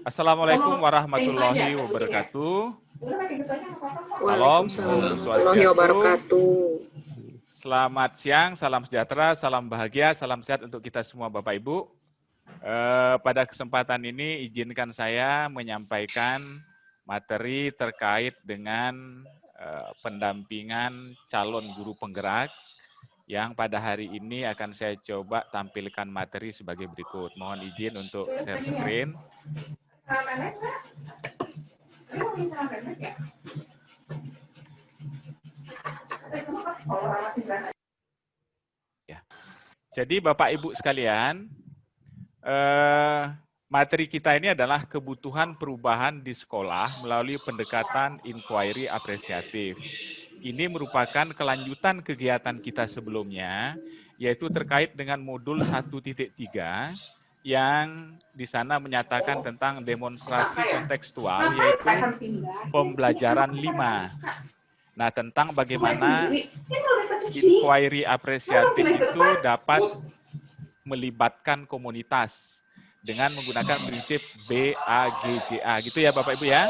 Assalamualaikum warahmatullahi wabarakatuh. Salam, Waalaikumsalam Om warahmatullahi Swastiastu. wabarakatuh. Selamat siang, salam sejahtera, salam bahagia, salam sehat untuk kita semua Bapak Ibu. Pada kesempatan ini izinkan saya menyampaikan materi terkait dengan pendampingan calon guru penggerak yang pada hari ini akan saya coba tampilkan materi sebagai berikut. Mohon izin untuk share screen. Ya. Jadi Bapak Ibu sekalian, materi kita ini adalah kebutuhan perubahan di sekolah melalui pendekatan inquiry apresiatif. Ini merupakan kelanjutan kegiatan kita sebelumnya, yaitu terkait dengan modul 1.3 yang di sana menyatakan tentang demonstrasi kontekstual, yaitu pembelajaran 5. Nah, tentang bagaimana inquiry apresiatif itu dapat melibatkan komunitas dengan menggunakan prinsip BAGJA, gitu ya Bapak Ibu ya.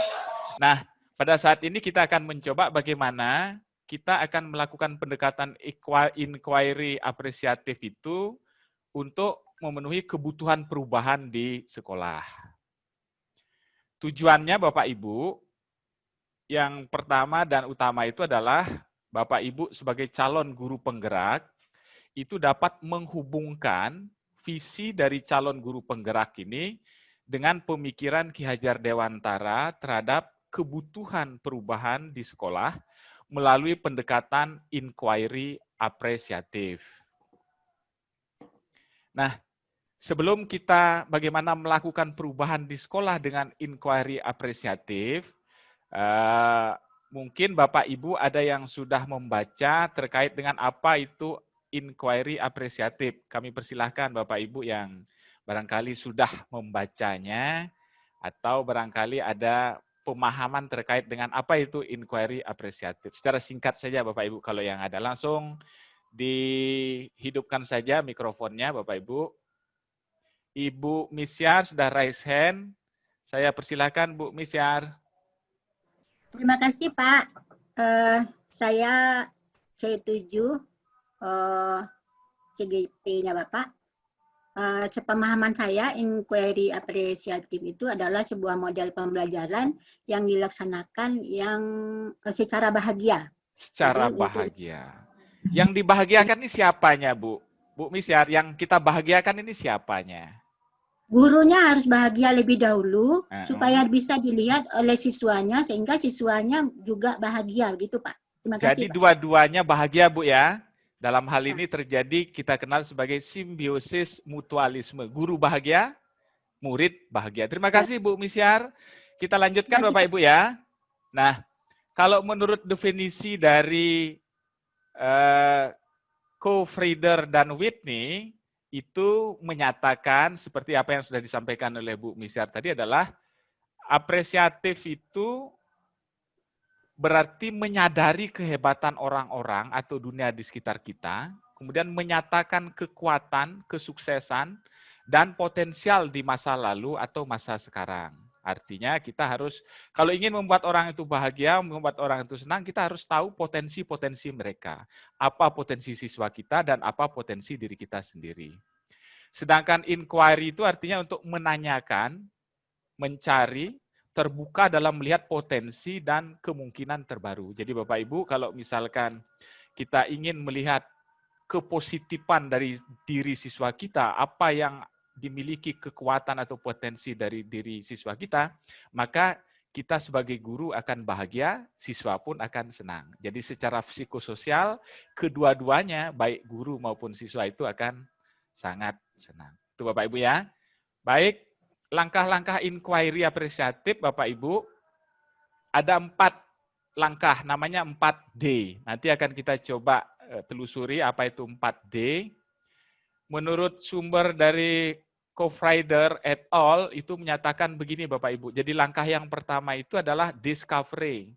Nah, pada saat ini kita akan mencoba bagaimana kita akan melakukan pendekatan inquiry apresiatif itu untuk memenuhi kebutuhan perubahan di sekolah. Tujuannya Bapak Ibu, yang pertama dan utama itu adalah Bapak Ibu sebagai calon guru penggerak itu dapat menghubungkan visi dari calon guru penggerak ini dengan pemikiran Ki Hajar Dewantara terhadap kebutuhan perubahan di sekolah melalui pendekatan inquiry apresiatif. Nah, sebelum kita bagaimana melakukan perubahan di sekolah dengan inquiry apresiatif, mungkin Bapak Ibu ada yang sudah membaca terkait dengan apa itu inquiry apresiatif. Kami persilahkan Bapak Ibu yang barangkali sudah membacanya atau barangkali ada pemahaman terkait dengan apa itu inquiry apresiatif. Secara singkat saja Bapak Ibu kalau yang ada. Langsung dihidupkan saja mikrofonnya Bapak Ibu. Ibu Misyar sudah raise hand. Saya persilahkan Bu Misyar. Terima kasih Pak. Saya C7 CGP-nya Bapak. Sepemahaman saya, inquiry apresiatif itu adalah sebuah model pembelajaran yang dilaksanakan yang secara bahagia. Secara bahagia. Yang dibahagiakan ini siapanya, Bu? Bu Misyar, yang kita bahagiakan ini siapanya? Gurunya harus bahagia lebih dahulu supaya bisa dilihat oleh siswanya sehingga siswanya juga bahagia gitu Pak. Terima kasih. Jadi dua-duanya bahagia Bu ya. Dalam hal ini terjadi kita kenal sebagai simbiosis mutualisme. Guru bahagia, murid bahagia. Terima kasih Bu Misyar. Kita lanjutkan Bapak Ibu ya. Nah, kalau menurut definisi dari Kofrieder dan Whitney, itu menyatakan seperti apa yang sudah disampaikan oleh Bu Misyar tadi adalah apresiatif itu berarti menyadari kehebatan orang-orang atau dunia di sekitar kita, kemudian menyatakan kekuatan, kesuksesan, dan potensial di masa lalu atau masa sekarang. Artinya kita harus, kalau ingin membuat orang itu bahagia, membuat orang itu senang, kita harus tahu potensi-potensi mereka. Apa potensi siswa kita dan apa potensi diri kita sendiri. Sedangkan inquiry itu artinya untuk menanyakan, mencari, terbuka dalam melihat potensi dan kemungkinan terbaru. Jadi Bapak Ibu, kalau misalkan kita ingin melihat kepositifan dari diri siswa kita, apa yang dimiliki kekuatan atau potensi dari diri siswa kita, maka kita sebagai guru akan bahagia, siswa pun akan senang. Jadi secara psikososial, kedua-duanya, baik guru maupun siswa itu akan sangat senang. Itu Bapak Ibu ya. Baik, langkah-langkah inquiry apresiatif Bapak Ibu, ada 4 langkah, namanya 4D. Nanti akan kita coba telusuri apa itu 4D. Menurut sumber dari Kofrieder et al. Itu menyatakan begini Bapak Ibu, jadi langkah yang pertama itu adalah discovery.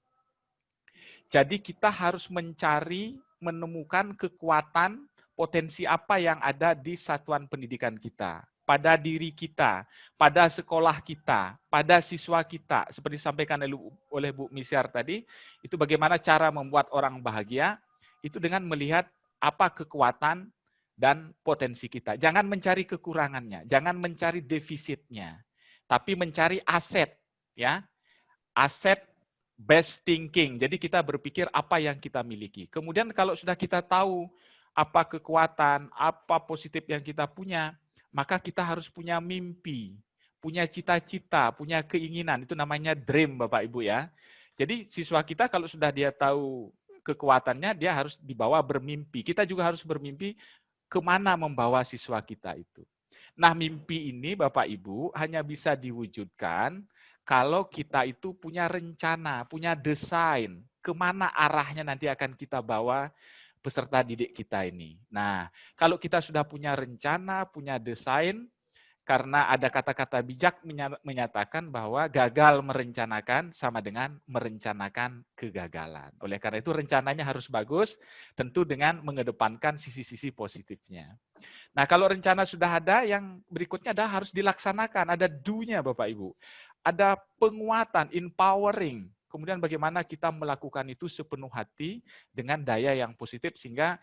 Jadi kita harus mencari, menemukan kekuatan, potensi apa yang ada di satuan pendidikan kita. pada diri kita, pada sekolah kita, pada siswa kita. Seperti disampaikan oleh Bu Misyar tadi, itu bagaimana cara membuat orang bahagia, itu dengan melihat apa kekuatan dan potensi kita. Jangan mencari kekurangannya, jangan mencari defisitnya, tapi mencari aset, ya. Aset best thinking. Jadi kita berpikir apa yang kita miliki. Kemudian kalau sudah kita tahu apa kekuatan, apa positif yang kita punya, maka kita harus punya mimpi, punya cita-cita, punya keinginan. Itu namanya dream, Bapak Ibu ya. Jadi siswa kita kalau sudah dia tahu kekuatannya, dia harus dibawa bermimpi. Kita juga harus bermimpi kemana membawa siswa kita itu. Nah, mimpi ini Bapak Ibu hanya bisa diwujudkan kalau kita itu punya rencana, punya desain, kemana arahnya nanti akan kita bawa peserta didik kita ini. Nah, kalau kita sudah punya rencana, punya desain, karena ada kata-kata bijak menyatakan bahwa gagal merencanakan sama dengan merencanakan kegagalan. Oleh karena itu rencananya harus bagus, tentu dengan mengedepankan sisi-sisi positifnya. Nah, kalau rencana sudah ada, yang berikutnya adalah harus dilaksanakan. Ada do-nya Bapak Ibu. Ada penguatan, empowering. Kemudian bagaimana kita melakukan itu sepenuh hati dengan daya yang positif sehingga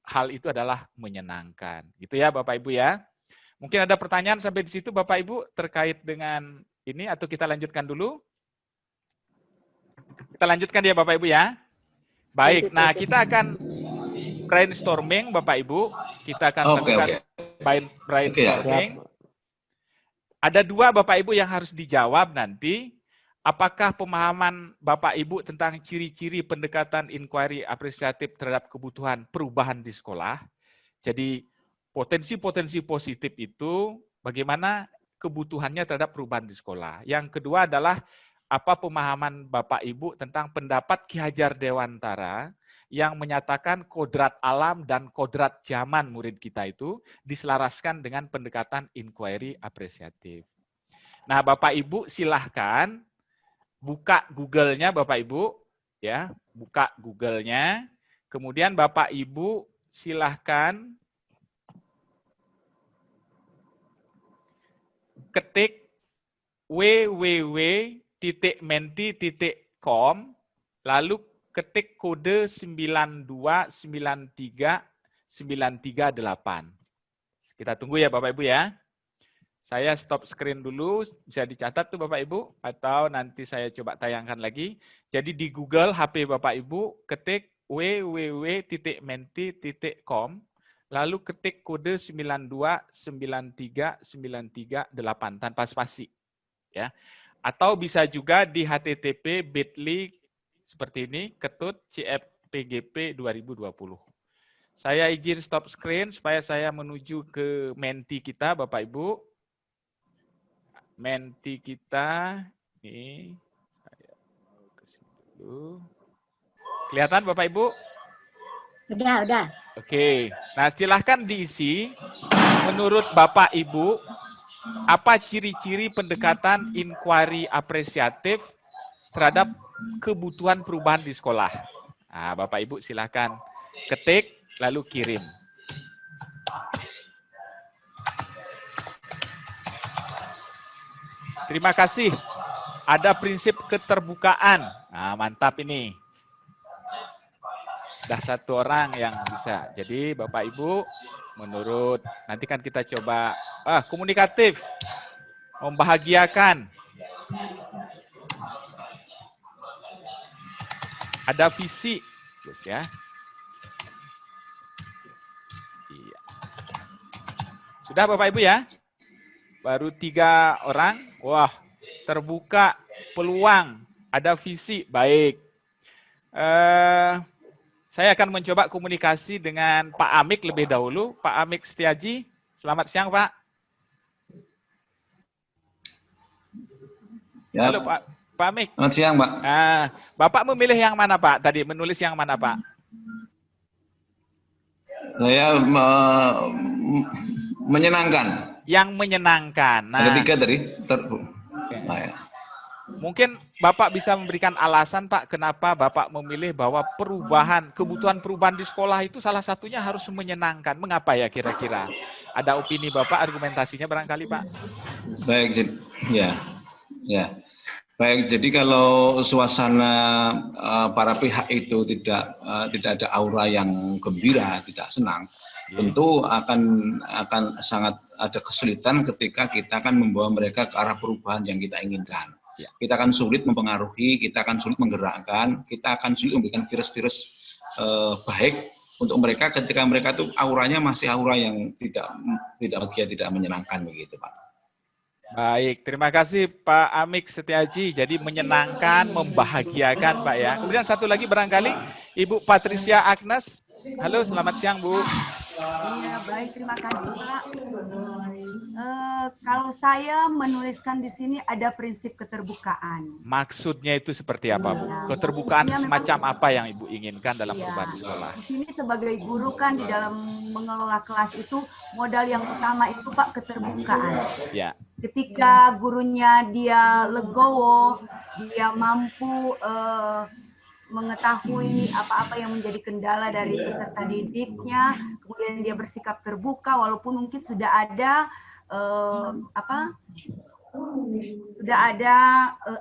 hal itu adalah menyenangkan. Gitu ya Bapak Ibu ya. Mungkin ada pertanyaan sampai di situ Bapak Ibu terkait dengan ini atau kita lanjutkan dulu? Kita lanjutkan ya Bapak Ibu ya. Baik, nah kita akan brainstorming Bapak Ibu. Kita akan lakukan brainstorming. Ada dua Bapak Ibu yang harus dijawab nanti. Apakah pemahaman Bapak Ibu tentang ciri-ciri pendekatan inquiry apresiatif terhadap kebutuhan perubahan di sekolah? Jadi potensi-potensi positif itu bagaimana kebutuhannya terhadap perubahan di sekolah. Yang kedua adalah apa pemahaman Bapak Ibu tentang pendapat Ki Hajar Dewantara yang menyatakan kodrat alam dan kodrat zaman murid kita itu diselaraskan dengan pendekatan inquiry apresiatif. Nah, Bapak Ibu silahkan buka Google-nya Bapak Ibu, ya, buka Google-nya. Kemudian Bapak Ibu silahkan ketik www.menti.com, lalu ketik kode 9293938. Kita tunggu ya Bapak Ibu ya. Saya stop screen dulu, bisa dicatat tuh Bapak Ibu, atau nanti saya coba tayangkan lagi. Jadi di Google HP Bapak Ibu, ketik www.menti.com, lalu ketik kode 9293938 tanpa spasi. Ya. Atau bisa juga di http://bit.ly seperti ini, ketut.cfpgp 2020. Saya izin stop screen supaya saya menuju ke Menti kita Bapak Ibu. Menti kita ini saya mau ke sini dulu. Kelihatan Bapak Ibu? Udah. Oke. Nah, silahkan diisi menurut Bapak Ibu apa ciri-ciri pendekatan inquiry apresiatif terhadap kebutuhan perubahan di sekolah. Nah, Bapak Ibu silahkan ketik lalu kirim. Terima kasih. Ada prinsip keterbukaan. Nah, mantap ini. Sudah satu orang yang bisa. Jadi Bapak Ibu, menurut nanti kan kita coba komunikatif, membahagiakan. Ada visi, terus ya. Iya. Sudah Bapak Ibu ya? Baru 3 orang. Wah, terbuka peluang, ada visi, baik. Saya akan mencoba komunikasi dengan Pak Amik lebih dahulu. Pak Amik Setiaji, selamat siang Pak. Ya. Halo Pak Amik. Selamat siang Pak. Bapak memilih yang mana Pak? Tadi menulis yang mana Pak? Saya menyenangkan. Yang menyenangkan. Nah, ada 3 tadi. Nah, ya. Mungkin Bapak bisa memberikan alasan, Pak, kenapa Bapak memilih bahwa kebutuhan perubahan di sekolah itu salah satunya harus menyenangkan. Mengapa ya kira-kira? Ada opini Bapak, argumentasinya barangkali, Pak? Baik, ya, ya. Baik, jadi kalau suasana para pihak itu tidak ada aura yang gembira, tidak senang, tentu akan sangat ada kesulitan ketika kita akan membawa mereka ke arah perubahan yang kita inginkan. Kita akan sulit mempengaruhi, kita akan sulit menggerakkan, kita akan sulit memberikan virus-virus baik untuk mereka ketika mereka itu auranya masih aura yang tidak bahagia, tidak menyenangkan begitu, Pak. Baik, terima kasih Pak Amik Setiaji. Jadi menyenangkan, membahagiakan Pak ya. Kemudian satu lagi barangkali Ibu Patricia Agnes. Halo, selamat siang Bu. Iya, baik, terima kasih Pak. Kalau saya menuliskan di sini ada prinsip keterbukaan. Maksudnya itu seperti apa Bu? Keterbukaan semacam apa yang Ibu inginkan dalam perubahan sekolah? Di sini sebagai guru kan di dalam mengelola kelas itu modal yang utama itu Pak keterbukaan. Ya. Ketika gurunya dia legowo, dia mampu mengetahui apa-apa yang menjadi kendala dari peserta didiknya, kemudian dia bersikap terbuka walaupun mungkin sudah ada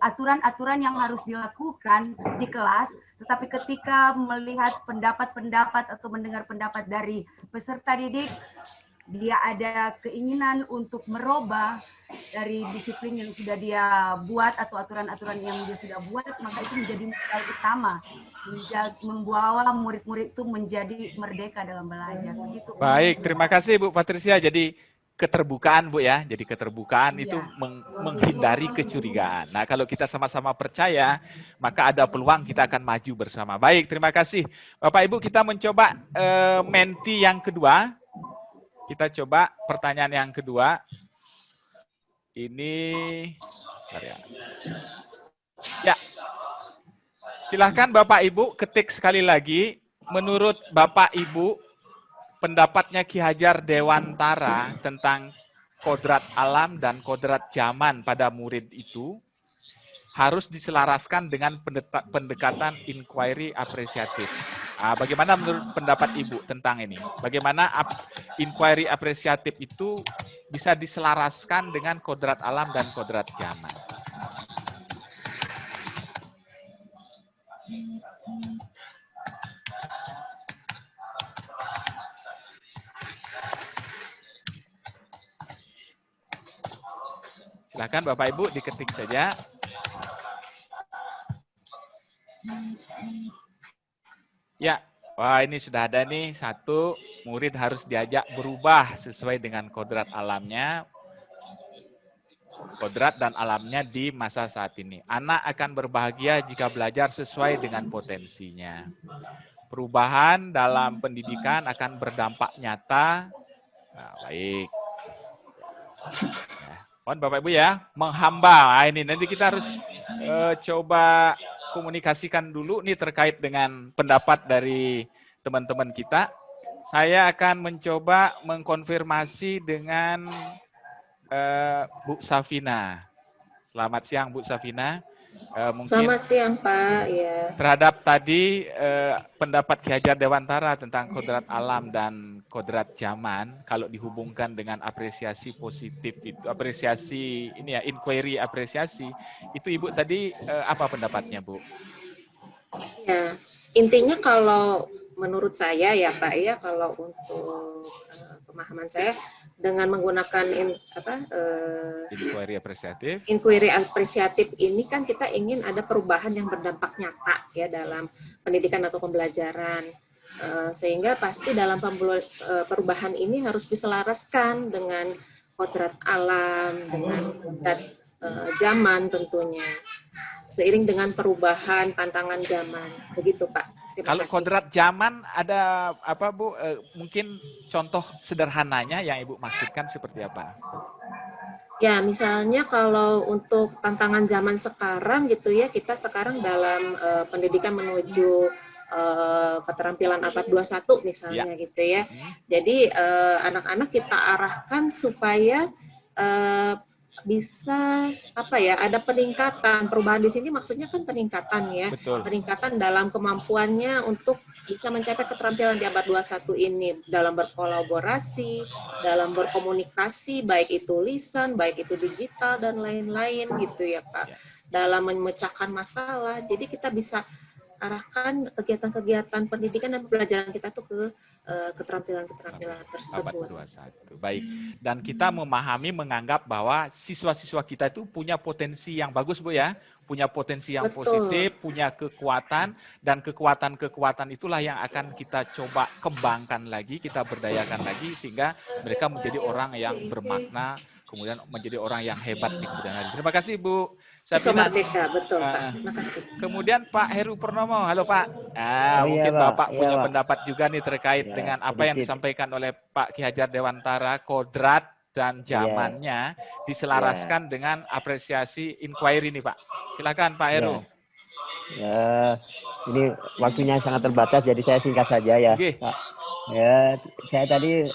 aturan-aturan yang harus dilakukan di kelas, tetapi ketika melihat pendapat-pendapat atau mendengar pendapat dari peserta didik, dia ada keinginan untuk merubah dari disiplin yang sudah dia buat atau aturan-aturan yang dia sudah buat, maka itu menjadi modal utama, membawa murid-murid itu menjadi merdeka dalam belajar. Begitu. Baik, terima kasih Bu Patricia. Jadi keterbukaan Bu ya, jadi keterbukaan itu menghindari kecurigaan. Nah kalau kita sama-sama percaya, maka ada peluang kita akan maju bersama. Baik, terima kasih Bapak Ibu. Kita mencoba menti yang kedua. Kita coba pertanyaan yang kedua. Ini, ya. Silahkan Bapak Ibu ketik sekali lagi. Menurut Bapak Ibu, pendapatnya Ki Hajar Dewantara tentang kodrat alam dan kodrat zaman pada murid itu harus diselaraskan dengan pendekatan inquiry apresiatif. Bagaimana menurut pendapat Ibu tentang ini? Bagaimana inquiry apresiatif itu bisa diselaraskan dengan kodrat alam dan kodrat zaman? Silakan Bapak Ibu diketik saja. Ya, wah ini sudah ada nih satu murid harus diajak berubah sesuai dengan kodrat alamnya, kodrat dan alamnya di masa saat ini. Anak akan berbahagia jika belajar sesuai dengan potensinya. Perubahan dalam pendidikan akan berdampak nyata. Nah, baik. Ya, mohon Bapak Ibu ya, menghamba. Nah, ini nanti kita harus coba komunikasikan dulu nih terkait dengan pendapat dari teman-teman kita. Saya akan mencoba mengkonfirmasi dengan Bu Safina. Selamat siang Bu Safina. Mungkin selamat siang Pak. Ya. Terhadap tadi pendapat Ki Hajar Dewantara tentang kodrat alam dan kodrat zaman, kalau dihubungkan dengan apresiasi positif itu, apresiasi ini ya, inquiry apresiasi, itu Ibu tadi apa pendapatnya Bu? Ya, intinya kalau menurut saya ya Pak ya, kalau untuk pemahaman saya dengan menggunakan inquiry apresiatif ini kan kita ingin ada perubahan yang berdampak nyata ya dalam pendidikan atau pembelajaran, sehingga pasti dalam perubahan ini harus diselaraskan dengan kodrat alam, dengan kodrat zaman tentunya, seiring dengan perubahan tantangan zaman, begitu Pak. Kalau kodrat zaman ada apa Bu? Mungkin contoh sederhananya yang Ibu maksudkan seperti apa? Ya, misalnya kalau untuk tantangan zaman sekarang gitu ya, kita sekarang dalam pendidikan menuju keterampilan abad 21 misalnya gitu ya. Jadi anak-anak kita arahkan supaya bisa apa ya, ada peningkatan. Perubahan di sini maksudnya kan peningkatan ya. Betul. Peningkatan dalam kemampuannya untuk bisa mencapai keterampilan di abad 21 ini dalam berkolaborasi, dalam berkomunikasi, baik itu lisan, baik itu digital dan lain-lain gitu ya, Pak. Dalam memecahkan masalah. Jadi kita bisa arahkan kegiatan-kegiatan pendidikan dan pembelajaran kita tuh ke keterampilan-keterampilan tersebut. Abad 21. Baik. Dan kita memahami, menganggap bahwa siswa-siswa kita itu punya potensi yang bagus, Bu ya. Punya potensi yang positif, punya kekuatan, dan kekuatan-kekuatan itulah yang akan kita coba kembangkan lagi, kita berdayakan lagi, sehingga mereka menjadi orang yang bermakna, kemudian menjadi orang yang hebat di kemudian hari. Terima kasih, Bu. Merdeka, betul, Pak. Terima kasih. Kemudian Pak Heru Purnomo, halo Pak. Mungkin Pak. Bapak punya Pak. pendapat juga nih terkait dengan apa yang disampaikan oleh Pak Ki Hajar Dewantara, kodrat dan zamannya diselaraskan dengan apresiasi inquiry nih Pak. Silakan Pak Heru. Ini waktunya sangat terbatas, jadi saya singkat saja ya, Pak. Ya, saya tadi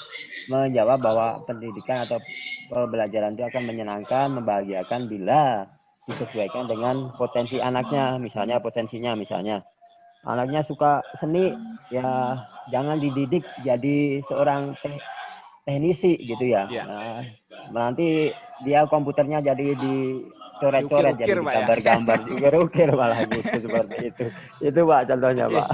menjawab bahwa pendidikan atau pembelajaran itu akan menyenangkan, membahagiakan bila disesuaikan dengan potensi anaknya. Misalnya anaknya suka seni, ya jangan dididik jadi seorang teknisi gitu ya. Nah, nanti dia komputernya jadi dicoret-coret, jadi gambar-gambar, ukir malah gitu, seperti itu. Itu Pak contohnya, Pak.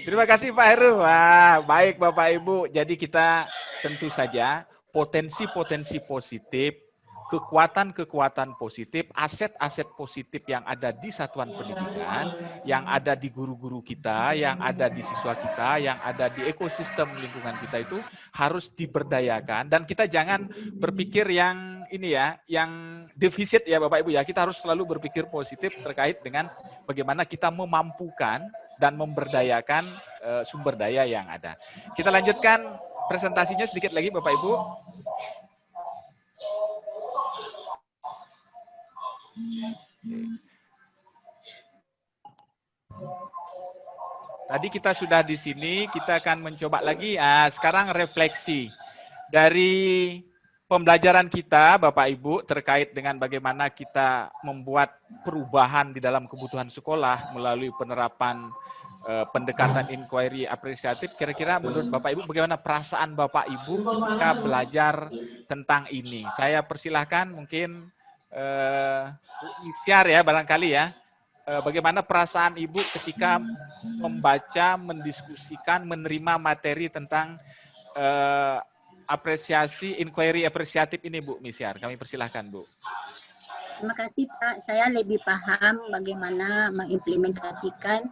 Terima kasih Pak Heru. Wah, baik Bapak Ibu. Jadi kita tentu saja potensi-potensi positif, kekuatan-kekuatan positif, aset-aset positif yang ada di satuan pendidikan, yang ada di guru-guru kita, yang ada di siswa kita, yang ada di ekosistem lingkungan kita itu harus diberdayakan. Dan kita jangan berpikir yang ini ya, yang defisit ya Bapak Ibu ya. Kita harus selalu berpikir positif terkait dengan bagaimana kita memampukan dan memberdayakan sumber daya yang ada. Kita lanjutkan presentasinya sedikit lagi Bapak Ibu. Tadi kita sudah di sini, kita akan mencoba lagi. Sekarang refleksi dari pembelajaran kita, Bapak Ibu, terkait dengan bagaimana kita membuat perubahan di dalam kebutuhan sekolah melalui penerapan pendekatan inquiry apresiatif. Kira-kira menurut Bapak Ibu, bagaimana perasaan Bapak Ibu ketika belajar tentang ini? Saya persilahkan mungkin share ya barangkali ya, bagaimana perasaan Ibu ketika membaca, mendiskusikan, menerima materi tentang apresiasi, inquiry apresiatif ini Bu Misyar. Kami persilahkan Bu. Terima kasih Pak, saya lebih paham bagaimana mengimplementasikan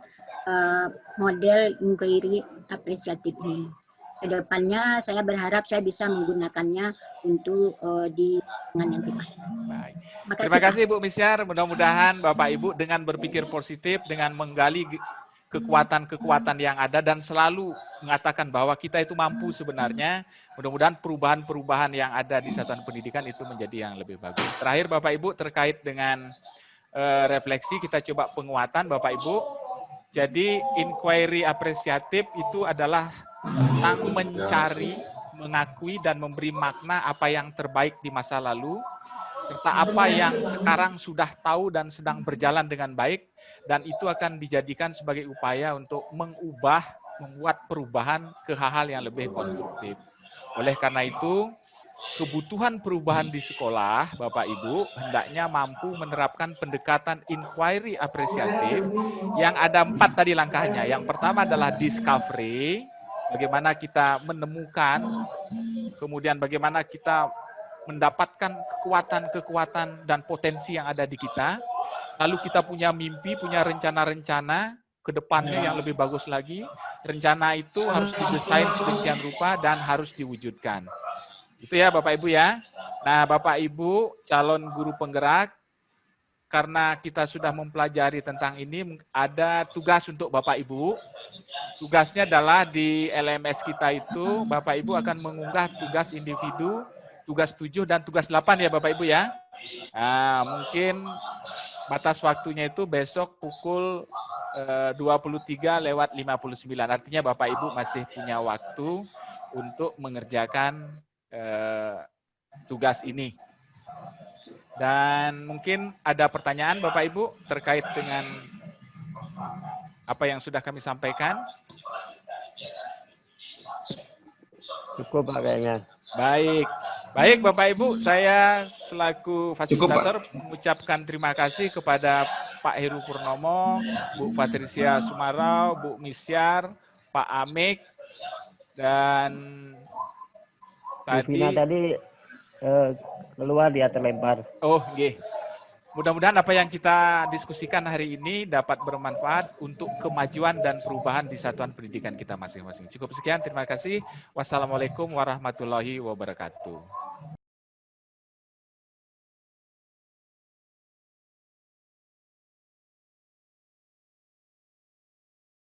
model inquiry apresiatif ini. Kedepannya saya berharap saya bisa menggunakannya untuk di nanti Pak. Baik. Terima kasih Bu Misyar. Mudah-mudahan Bapak Ibu dengan berpikir positif, dengan menggali kekuatan-kekuatan yang ada dan selalu mengatakan bahwa kita itu mampu sebenarnya. Mudah-mudahan perubahan-perubahan yang ada di satuan pendidikan itu menjadi yang lebih bagus. Terakhir Bapak Ibu terkait dengan refleksi, kita coba penguatan Bapak Ibu. Jadi inquiry apresiatif itu adalah tentang mencari, mengakui dan memberi makna apa yang terbaik di masa lalu, serta apa yang sekarang sudah tahu dan sedang berjalan dengan baik, dan itu akan dijadikan sebagai upaya untuk membuat perubahan ke hal-hal yang lebih konstruktif. Oleh karena itu, kebutuhan perubahan di sekolah, Bapak Ibu, hendaknya mampu menerapkan pendekatan inquiry apresiatif yang ada 4 tadi langkahnya. Yang pertama adalah discovery, bagaimana kita menemukan, kemudian bagaimana kita mendapatkan kekuatan-kekuatan dan potensi yang ada di kita. Lalu kita punya mimpi, punya rencana-rencana ke depannya yang lebih bagus lagi. Rencana itu harus didesain sedemikian rupa dan harus diwujudkan. Itu ya Bapak Ibu ya. Nah Bapak Ibu calon guru penggerak, karena kita sudah mempelajari tentang ini, ada tugas untuk Bapak Ibu. Tugasnya adalah di LMS kita itu, Bapak Ibu akan mengunggah tugas individu, tugas 7 dan tugas 8 ya Bapak Ibu ya. Nah, mungkin batas waktunya itu besok pukul 23:59. Artinya Bapak Ibu masih punya waktu untuk mengerjakan tugas ini. Dan mungkin ada pertanyaan Bapak Ibu terkait dengan apa yang sudah kami sampaikan? Cukup Pak kayaknya. Baik. Baik Bapak Ibu, saya selaku fasilitator mengucapkan terima kasih kepada Pak Heru Purnomo, Bu Patricia Sumarau, Bu Misyar, Pak Amik, dan tadi keluar dia terlempar. Oh, nggih. Mudah-mudahan apa yang kita diskusikan hari ini dapat bermanfaat untuk kemajuan dan perubahan di satuan pendidikan kita masing-masing. Cukup sekian, terima kasih. Wassalamualaikum warahmatullahi wabarakatuh.